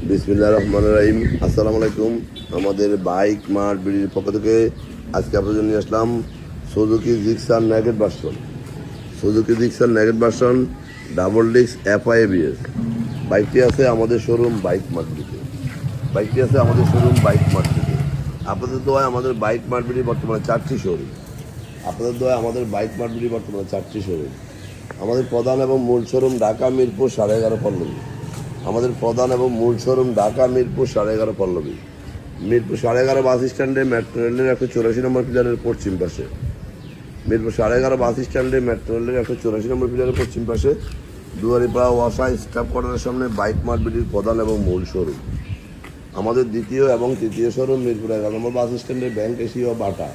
বিসমিল্লাহির রহমানির রহিম। আসসালামু আলাইকুম। আমাদের বাইক মার্ট বিডির পক্ষ থেকে আজকে আপনাদের জন্য নিয়ে আসলাম Suzuki Gixxer naked version. Suzuki Gixxer naked version double disc FI ABS। বাইকটি আছে আমাদের শোরুম বাইক মার্কেটে। আপনাদের দোয়ায় আমাদের বাইক মার্কেটে বর্তমানে 4টি শোরুম। আমাদের প্রধান এবং মূল শোরুম ঢাকা মিরপুর 11.5 পল্লবী। পল্লবী মিরপুর 11.5 বাস স্ট্যান্ডে মেট্রো রেলের 184 নম্বর পিলারের পশ্চিম পাশে। দুয়ারিপাড়া ওয়াসা স্টাফ কোয়ার্টারের সামনে বাইক মার্ট বিডির প্রধান এবং মূল শোরুম। আমাদের দ্বিতীয় এবং তৃতীয় শোরুম মিরপুর 11 নম্বর বাস স্ট্যান্ডে ব্যাংক এশিয়া বাটা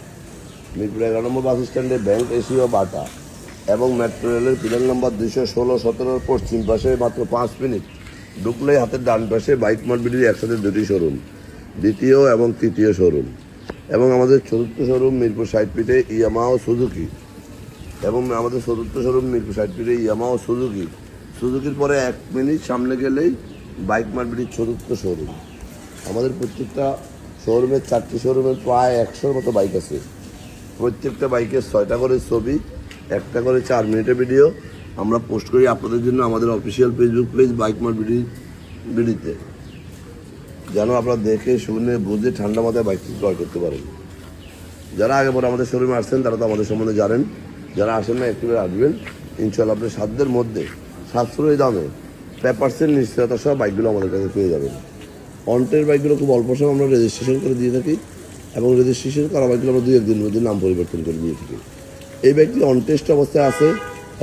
এবং মেট্রো রেলের পিলার নম্বর 216-17 পশ্চিম পাশে মাত্র 5 মিনিট ঢুকলেই হাতের ডান পাশে বাইক মার্ট বিডির একসাথে দুটি শোরুম, দ্বিতীয় এবং তৃতীয় শোরুম। এবং আমাদের চতুর্থ শোরুম মিরপুর 60 ফিটে ইয়ামাহা সুজুকি। সুজুকির পরে 1 মিনিট সামনে গেলেই বাইক মার্ট বিডির চতুর্থ শোরুম। আমাদের প্রত্যেকটা শোরুমের 4টি শোরুমের প্রায় 100-র মতো বাইক আছে। প্রত্যেকটা বাইকের 6টা করে ছবি, 1টা করে 4 মিনিটের ভিডিও আমরা পোস্ট করি আপনাদের জন্য আমাদের official Facebook page bike mart বিডিতে, যেন আপনারা দেখে শুনে বুঝে ঠান্ডা মাথায় বাইকটি ক্রয় করতে পারেন। যারা আগে পরে আমাদের শোরুমে আসছেন তারা তো আমাদের সম্বন্ধে জানেন, যারা আসেন না একটু আসবেন। ইনশাল্লাহ আপনার সাধ্যের মধ্যে সাশ্রয়ী দামে পেপারসের নিশ্চয়তা সহ বাইকগুলো আমাদের কাছে পেয়ে যাবেন। অন্টের বাইকগুলো খুব অল্প সময় আমরা রেজিস্ট্রেশন করে দিয়ে থাকি এবং রেজিস্ট্রেশন করা বাইকগুলো আমরা 2-1 দিনের মধ্যে নাম পরিবর্তন করে দিয়ে থাকি। এই বাইকটি অনটেস্ট অবস্থায় আছে,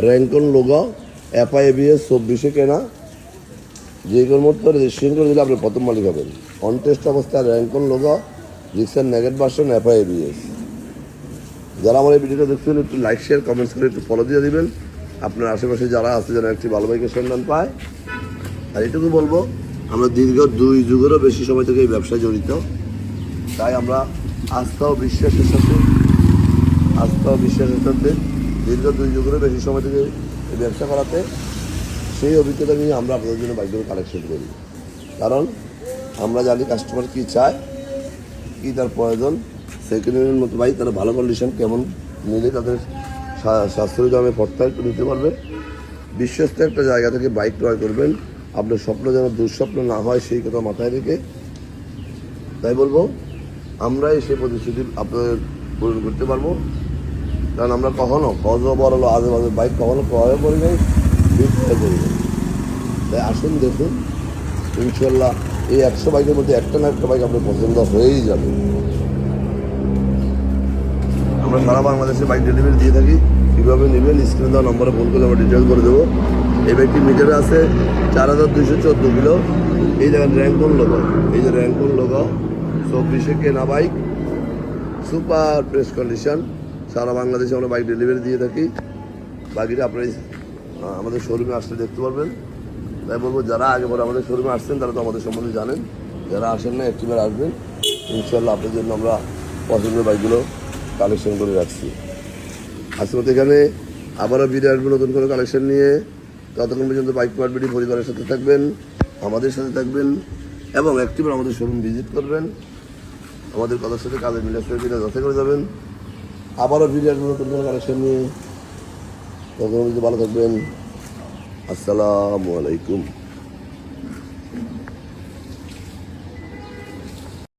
র্যাঙ্কন লোগো, FI ABS 24-এ কেনা। যে কোনো মতো রেজিস্ট্রেশন করে দিলে আপনি প্রথম মালিক হবেন। অনটেস্ট অবস্থায় Rancon logo, Gixxer naked version, FI ABS। যারা আমার এই ভিডিওটা দেখছেন একটু লাইক শেয়ার কমেন্টস করে একটু ফলো দিয়ে দিবেন। আপনার আশেপাশে যারা আছে যেন একটি ভালো বাইকের সন্ধান পায়। আর এটুকু বলবো, আমরা দীর্ঘ 2 যুগেরও বেশি সময় থেকে এই ব্যবসায় জড়িত। তাই আমরা আস্থা ও বিশ্বাসের সাথে দীর্ঘ 2 যুগেরও বেশি সময় থেকে এই ব্যবসা করাতে সেই অভিজ্ঞতা নিয়ে আমরা আপনাদের জন্য বাইকগুলো কালেকশন করি। কারণ আমরা জানি কাস্টমার কী চায়, কী তার প্রয়োজন। সেকেন্ড হ্যান্ডের মতো বাইক তারা ভালো কন্ডিশন কেমন নিলে তাদের সাশ্রয়ী দামে প্রত্যায়িত নিতে পারবে। বিশ্বস্ত একটা জায়গা থেকে বাইক ক্রয় করবেন, আপনার স্বপ্ন যেন দুঃস্বপ্ন না হয় সেই কথা মাথায় রেখে। তাই বলবো, আমরাই সেই প্রতিশ্রুতি আপনাদের পূরণ করতে পারবো। কারণ আমরা কখনো বড় আজে বাজে বাইক কখনো ক্রয় করি নাই, বিক্রয় করি নাই। তাই আসুন দেখুন, ইনশাল্লাহ এই 100 বাইকের মধ্যে একটা না একটা বাইক আপনার পছন্দ হয়েই যাবে। আমরা সারা বাংলাদেশে বাইক ডেলিভারি দিয়ে থাকি। কীভাবে নেবেন স্ক্রিনে দেওয়া নম্বরে ফোন করলে আমরা ডিটেলস করে দেবো। এই বাইকটির মিটারে আছে 4214 কিলো। এই জায়গায় র্যাঙ্কন লোগো, 24-এ কেনা বাইক, সুপার প্রেস কন্ডিশন। সারা বাংলাদেশে আমরা বাইক ডেলিভারি দিয়ে থাকি। বাকিটা আপনারা আমাদের শোরুমে আসলে দেখতে পারবেন। তাই বলবো, যারা আগে পরে আমাদের শোরুমে আসছেন তারা তো আমাদের সম্বন্ধে জানেন, যারা আসেন না একটিবার আসবেন। ইনশাল্লাহ আপনাদের জন্য আমরা পছন্দের বাইকগুলো কালেকশন করে রাখছি। আজকের মতো এখানে আবারও ভিডিও আসবো নতুন করে কালেকশন নিয়ে। ততক্ষণ পর্যন্ত বাইক মার্ট বিডি পরিবারের সাথে থাকবেন, আমাদের সাথে থাকবেন এবং একটিবার আমাদের শোরুম ভিজিট করবেন। আমাদের কথার সাথে কাজে মিলে যাচাই করে যাবেন। আবারও ভিডিও আসবো নতুন করে কালেকশন নিয়ে। ততক্ষণ পর্যন্ত ভালো থাকবেন। আসসালামু আলাইকুম।